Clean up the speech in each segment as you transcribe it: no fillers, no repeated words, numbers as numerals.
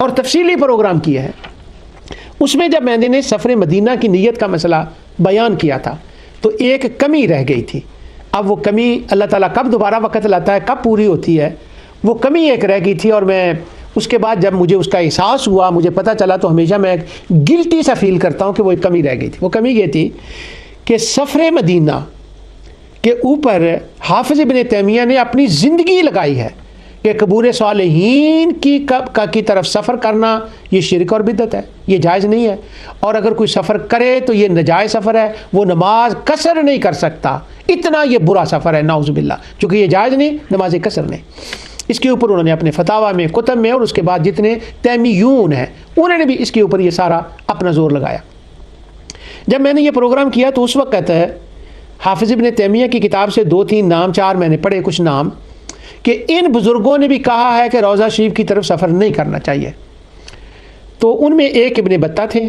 اور تفصیلی پروگرام کیا ہے. اس میں جب میں نے سفر مدینہ کی نیت کا مسئلہ بیان کیا تھا تو ایک کمی رہ گئی تھی. اب وہ کمی اللہ تعالیٰ کب دوبارہ وقت لاتا ہے، کب پوری ہوتی ہے، وہ کمی ایک رہ گئی تھی. اور میں اس کے بعد جب مجھے اس کا احساس ہوا، مجھے پتہ چلا، تو ہمیشہ میں گلٹی سا فیل کرتا ہوں کہ وہ ایک کمی رہ گئی تھی. وہ کمی یہ تھی کہ سفر مدینہ کے اوپر حافظ ابن تیمیہ نے اپنی زندگی لگائی ہے کہ قبور صالحین کی طرف سفر کرنا یہ شرک اور بدعت ہے، یہ جائز نہیں ہے. اور اگر کوئی سفر کرے تو یہ ناجائز سفر ہے، وہ نماز قصر نہیں کر سکتا، اتنا یہ برا سفر ہے نعوذ باللہ، چونکہ یہ جائز نہیں، نماز قصر نہیں. اس کے اوپر انہوں نے اپنے فتاویٰ میں، کتب میں، اور اس کے بعد جتنے تیمیون ہیں انہوں نے بھی اس کے اوپر یہ سارا اپنا زور لگایا. جب میں نے یہ پروگرام کیا تو اس وقت حافظ ابن تیمیہ کی کتاب سے 2-3 نام، 4 میں نے پڑھے کچھ نام، کہ ان بزرگوں نے بھی کہا ہے کہ روضہ شریف کی طرف سفر نہیں کرنا چاہیے. تو ان میں ایک ابن بطہ تھے،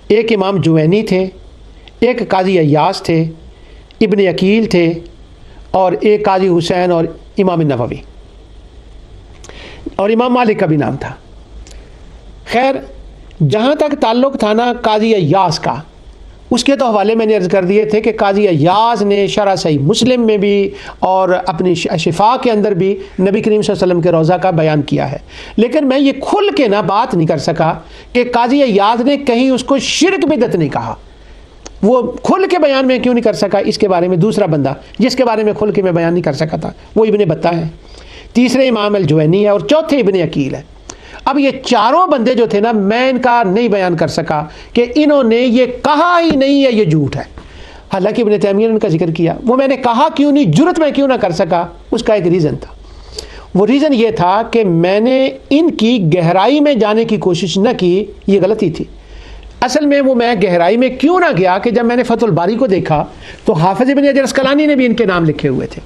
ایک امام جوینی تھے، ایک قاضی ایاس تھے، ابن عقیل تھے، اور ایک قاضی حسین اور امام نووی، اور امام مالک کا بھی نام تھا. خیر، جہاں تک تعلق تھا نا قاضی ایاس کا، اس کے تو حوالے میں نے عرض کر دیے تھے کہ قاضی ایاز نے شرح صحیح مسلم میں بھی اور اپنی شفا کے اندر بھی نبی کریم صلی اللہ علیہ وسلم کے روضہ کا بیان کیا ہے. لیکن میں یہ کھل کے نہ بات نہیں کر سکا کہ قاضی ایاز نے کہیں اس کو شرک بدعت نہیں کہا. وہ کھل کے بیان میں کیوں نہیں کر سکا، اس کے بارے میں دوسرا بندہ جس کے بارے میں کھل کے میں بیان نہیں کر سکا تھا وہ ابن بطہ ہے، تیسرے امام الجوینی ہے، اور چوتھے ابن عقیل ہے. اب یہ چاروں بندے جو تھے نا، میں ان کا نہیں بیان کر سکا کہ انہوں نے یہ کہا ہی نہیں ہے یہ جھوٹ ہے. حالانکہ ابن تیمیہ نے ان کا ذکر کیا، وہ میں نے کہا کیوں نہیں، جرت میں کیوں نہ کر سکا، اس کا ایک ریزن تھا. وہ ریزن یہ تھا کہ میں نے ان کی گہرائی میں جانے کی کوشش نہ کی، یہ غلطی تھی. اصل میں وہ میں گہرائی میں کیوں نہ گیا کہ جب میں نے فتح الباری کو دیکھا تو حافظ ابن حجر اسقلانی نے بھی ان کے نام لکھے ہوئے تھے.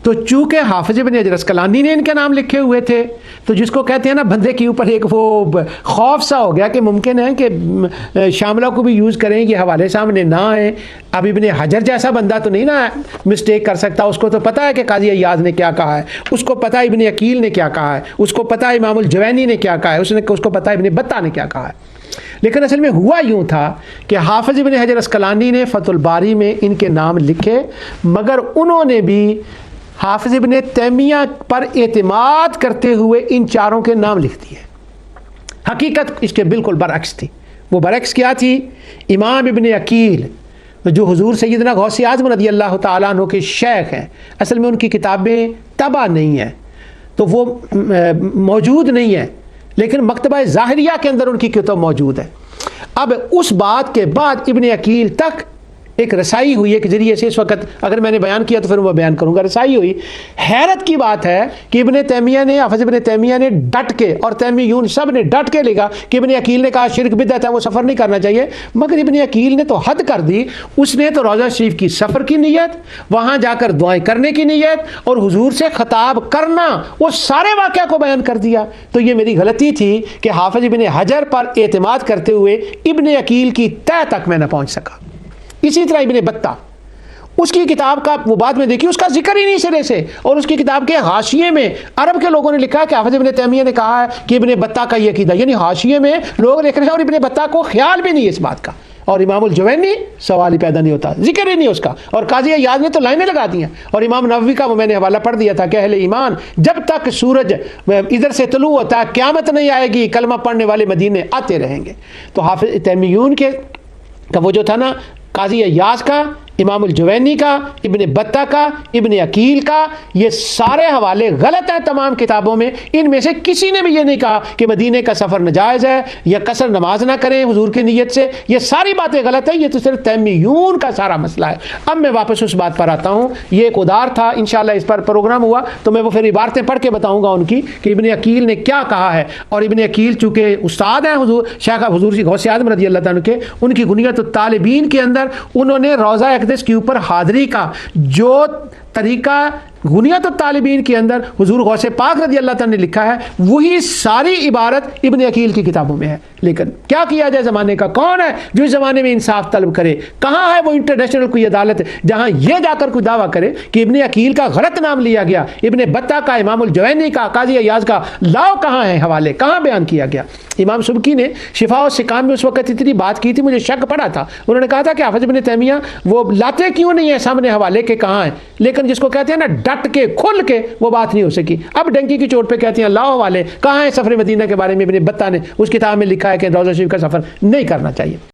تو چونکہ حافظ ابن حجر اسقلانی نے ان کے نام لکھے ہوئے تھے تو جس کو کہتے ہیں نا بندے کے اوپر ایک وہ خوف سا ہو گیا کہ ممکن ہے کہ شاملہ کو بھی یوز کریں، یہ حوالے سامنے نہ آئے. اب ابن حجر جیسا بندہ تو نہیں نا مسٹیک کر سکتا، اس کو تو پتہ ہے کہ قاضی ایاز نے کیا کہا ہے، اس کو پتہ ہے ابن عقیل نے کیا کہا ہے، اس کو پتہ ہے امام الجوینی نے کیا کہا ہے، اس کو پتہ ہے ابن بطہ نے کیا کہا ہے. لیکن اصل میں ہوا یوں تھا کہ حافظ ابن حجر اسقلانی نے فتح الباری میں ان کے نام لکھے، مگر انہوں نے بھی حافظ ابن تیمیہ پر اعتماد کرتے ہوئے ان چاروں کے نام لکھ دیے. حقیقت اس کے بالکل برعکس تھی. وہ برعکس کیا تھی؟ امام ابن عقیل جو حضور سیدنا غوث اعظم رضی اللہ تعالیٰ عنہ کے شیخ ہیں، اصل میں ان کی کتابیں طبع نہیں ہیں تو وہ موجود نہیں ہیں، لیکن مکتبہ ظاہریہ کے اندر ان کی کتاب موجود ہے. اب اس بات کے بعد ابن عقیل تک ایک رسائی ہوئی ہے کہ ذریعے سے اس وقت اگر میں نے بیان کیا تو پھر وہ بیان کروں گا. رسائی ہوئی. حیرت کی بات ہے کہ ابن تیمیہ نے، حافظ ابن تیمیہ نے ڈٹ کے، اور تیمیون سب نے ڈٹ کے لکھا کہ ابن عقیل نے کہا شرک بدعت ہے، وہ سفر نہیں کرنا چاہیے. مگر ابن عقیل نے تو حد کر دی، اس نے تو روضہ شریف کی سفر کی نیت، وہاں جا کر دعائیں کرنے کی نیت اور حضور سے خطاب کرنا، وہ سارے واقعہ کو بیان کر دیا. تو یہ میری غلطی تھی کہ حافظ ابن حجر پر اعتماد کرتے ہوئے ابن عقیل کی تہ تک میں نہ پہنچ سکا. اسی طرح ابن بطہ، اس کی کتاب کا وہ بعد میں دیکھی، اس کا ذکر ہی نہیں سرے سے، اور اس کی کتاب کے حاشیے میں عرب کے لوگوں نے لکھا کہ حافظ ابن تیمیہ نے کہا ہے کہ ابن بطہ کا یہ عقیدہ، یعنی حاشیے میں لوگ لکھ رہے ہیں اور ابن بطہ کو خیال بھی نہیں ہے اس بات کا. اور امام الجوینی سوال ہی پیدا نہیں ہوتا، ذکر ہی نہیں اس کا. اور قاضی ایاز نے تو لائنیں لگا دی ہیں. اور امام نووی کا وہ میں نے حوالہ پڑھ دیا تھا کہ اہل ایمان جب تک سورج ادھر سے طلوع ہوتا ہے قیامت نہیں آئے گی، کلمہ پڑھنے والے مدینے آتے رہیں گے. تو حافظ تیمیون کے وہ جو تھا نا، قاضی ایاز کا، امام الجوینی کا، ابن بطہ کا، ابن عقیل کا، یہ سارے حوالے غلط ہیں تمام کتابوں میں. ان میں سے کسی نے بھی یہ نہیں کہا کہ مدینے کا سفر ناجائز ہے یا قصر نماز نہ کریں حضور کی نیت سے. یہ ساری باتیں غلط ہیں، یہ تو صرف تیمیون کا سارا مسئلہ ہے. اب میں واپس اس بات پر آتا ہوں. یہ ایک ادار تھا، انشاءاللہ اس پر پروگرام ہوا تو میں وہ پھر عبارتیں پڑھ کے بتاؤں گا ان کی کہ ابن عقیل نے کیا کہا ہے. اور ابن عقیل چونکہ استاد ہیں حضور شیخ حضور غوث اعظم رضی اللہ تعالیٰ کے، ان کی غنیت الطالبین کے اندر انہوں نے روضہ اقدس کے اوپر حاضری کا جو طریقہ غنیت الطالبین کے اندر حضور غوث پاک رضی اللہ تعالیٰ نے لکھا ہے، وہی ساری عبارت ابن عقیل کی کتابوں میں ہے۔ لیکن کیا کیا جائے زمانے کا؟ کون ہے جو اس زمانے میں انصاف طلب کرے؟ کہاں ہے وہ انٹرنیشنل کوئی عدالت جہاں یہ جا کر کوئی دعویٰ کرے کہ ابن عقیل کا غلط نام لیا گیا، ابن بطہ کا، امام الجوینی کا، قاضی ایاز کا؟ لاؤ کہاں ہے حوالے، کہاں بیان کیا گیا؟ امام سبکی نے شفا و سقام میں اس وقت اتنی بات کی تھی، مجھے شک پڑا تھا، انہوں نے کہا تھا کہ حافظ ابن تیمیہ وہ لاتے کیوں نہیں ہیں سامنے حوالے کے کہاں ہیں؟ لیکن جس کو کہتے ہیں نا ڈٹ کے کھل کے، وہ بات نہیں ہو سکی۔ اب ڈنکی کی چوٹ پہ کہتے ہیں لاؤ حوالے، کہاں ہے سفر مدینہ کے بارے میں ابن بطہ نے اس کتاب میں لکھا ہے کہ روضہ شریف کا سفر نہیں کرنا چاہیے۔